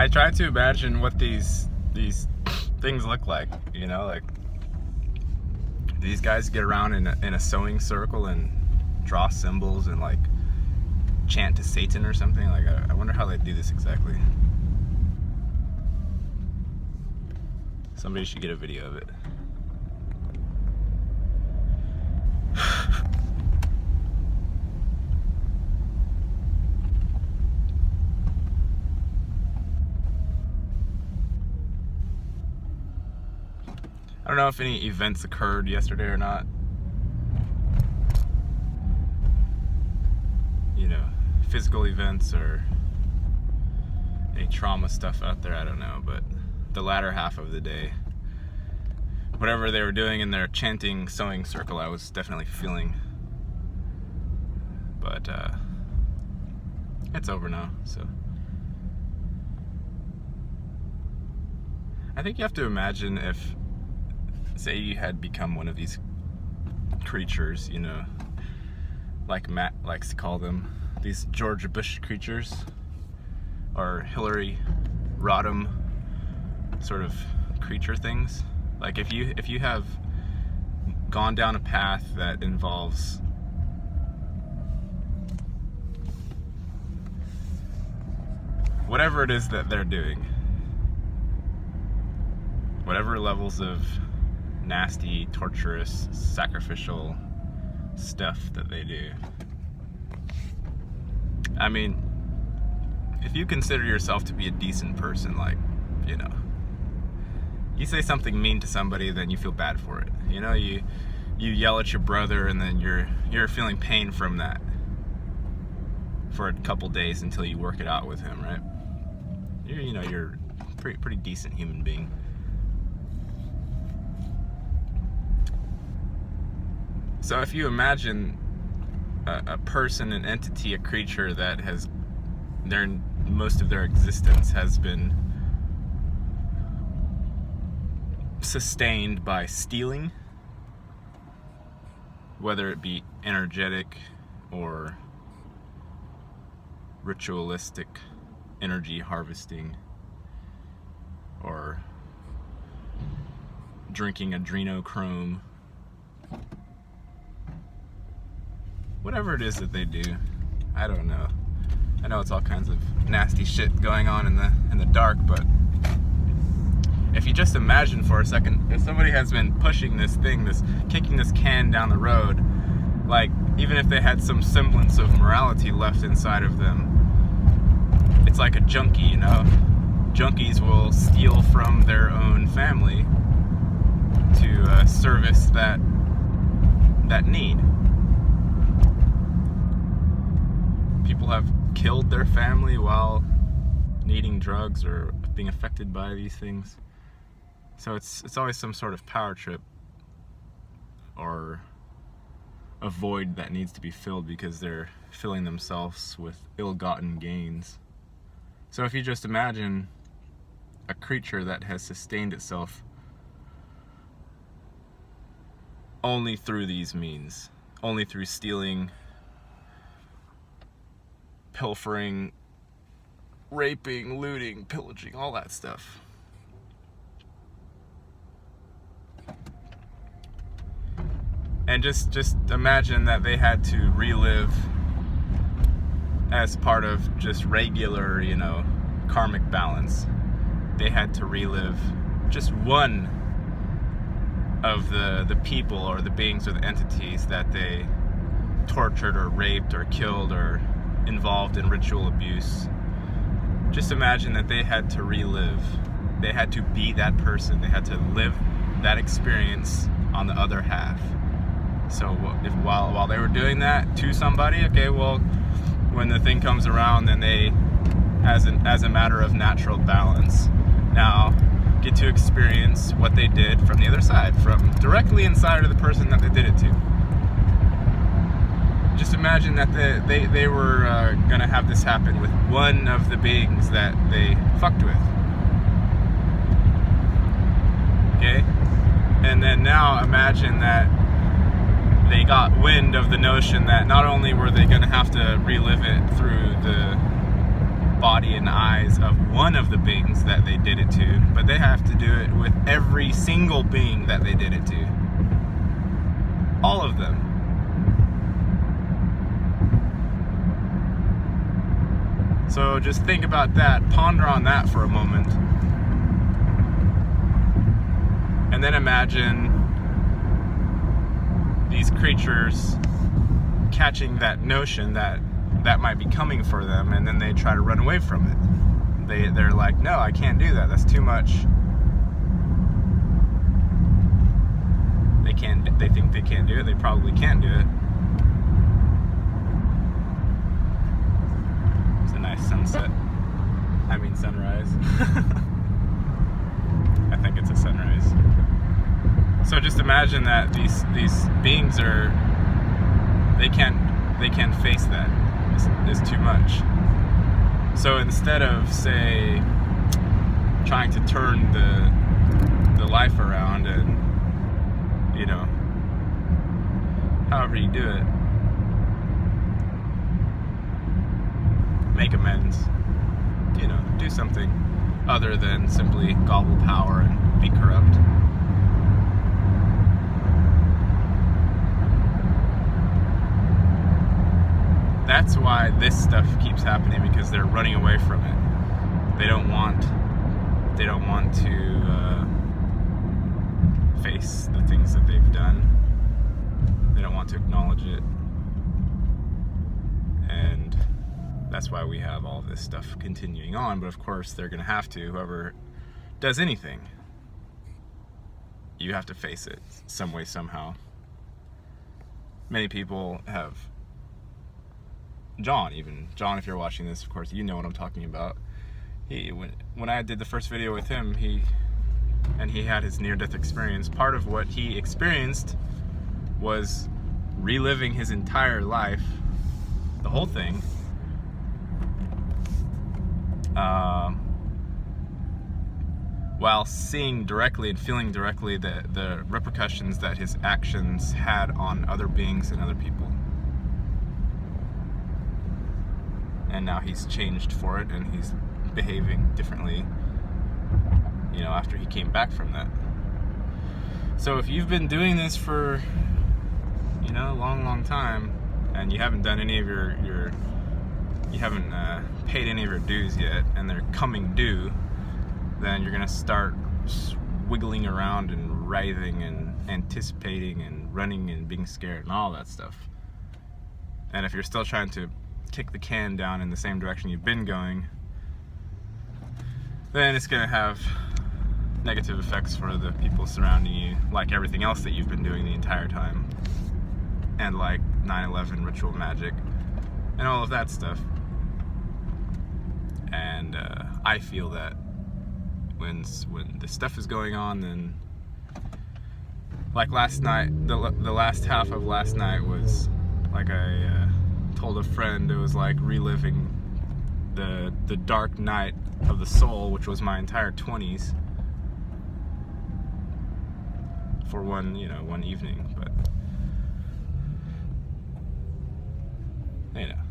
I try to imagine what these things look like, you know, like these guys get around in a sewing circle and draw symbols and like chant to Satan or something. Like I wonder how they do this exactly. Somebody should get a video of it. I don't know if any events occurred yesterday or not. You know, physical events or any trauma stuff out there, I don't know. But the latter half of the day, whatever they were doing in their chanting sewing circle, I was definitely feeling. But it's over now, so. I think you have to imagine if, say you had become one of these creatures, you know, like Matt likes to call them, these George Bush creatures, or Hillary Rodham sort of creature things. Like if you have gone down a path that involves whatever it is that they're doing, whatever levels of nasty, torturous, sacrificial stuff that they do. I mean, if you consider yourself to be a decent person, like, you know, you say something mean to somebody, then you feel bad for it. You know, you yell at your brother, and then you're feeling pain from that for a couple days until you work it out with him, right? You're a pretty decent human being. So if you imagine a person, an entity, a creature that has most of their existence has been sustained by stealing, whether it be energetic or ritualistic energy harvesting, or drinking adrenochrome, whatever it is that they do, I don't know. I know it's all kinds of nasty shit going on in the dark, but if you just imagine for a second, if somebody has been pushing this thing, kicking this can down the road, like even if they had some semblance of morality left inside of them, it's like a junkie, you know. Junkies will steal from their own family to service that need. People have killed their family while needing drugs or being affected by these things. So it's always some sort of power trip or a void that needs to be filled because they're filling themselves with ill-gotten gains. So if you just imagine a creature that has sustained itself only through these means, only through stealing, pilfering, raping, looting, pillaging, all that stuff. And just imagine that they had to relive as part of just regular, you know, karmic balance. They had to relive just one of the people or the beings or the entities that they tortured or raped or killed or involved in ritual abuse. Just imagine that they had to relive. They had to be that person. They had to live that experience on the other half. So if while they were doing that to somebody, okay, well, when the thing comes around, then they, as a matter of natural balance, now get to experience what they did from the other side, from directly inside of the person that they did it to. Just imagine that they were gonna have this happen with one of the beings that they fucked with. Okay? And then now imagine that they got wind of the notion that not only were they gonna have to relive it through body and eyes of one of the beings that they did it to, but they have to do it with every single being that they did it to. All of them. So just think about that, ponder on that for a moment. And then imagine these creatures catching that notion that might be coming for them, and then they try to run away from it. They're like, no, I can't do that. That's too much. They think they can't do it. They probably can't do it. It's a nice sunset. I mean sunrise. I think it's a sunrise. So just imagine that these beings they can't face that. It's too much. So instead of, say, trying to turn the life around and, you know, however you do it, make amends, you know, do something other than simply gobble power and be corrupt. That's why this stuff keeps happening, because they're running away from it. They don't want to face the things that they've done. They don't want to acknowledge it. And that's why we have all this stuff continuing on. But of course, they're going to have to. Whoever does anything, you have to face it some way, somehow. Many people have... John, if you're watching this, of course, you know what I'm talking about. When I did the first video with him, he had his near-death experience. Part of what he experienced was reliving his entire life, the whole thing, while seeing directly and feeling directly the repercussions that his actions had on other beings and other people. And now he's changed for it, and he's behaving differently, you know, after he came back from that. So if you've been doing this for, you know, a long time, and you haven't done any of you haven't paid any of your dues yet, and they're coming due, then you're gonna start wiggling around and writhing and anticipating and running and being scared and all that stuff. And if you're still trying to kick the can down in the same direction you've been going, then it's going to have negative effects for the people surrounding you, like everything else that you've been doing the entire time, and like 9/11 ritual magic and all of that stuff. And I feel that when this stuff is going on, then, like last night, the last half of last night was like I told a friend, it was like reliving the dark night of the soul, which was my entire 20s, for one evening. But you know,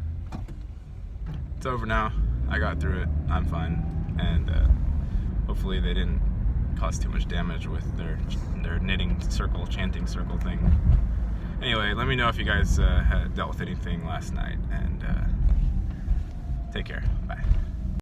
it's over now. I got through it. I'm fine, and hopefully they didn't cause too much damage with their knitting circle, chanting circle thing. Anyway, let me know if you guys had dealt with anything last night, and take care. Bye.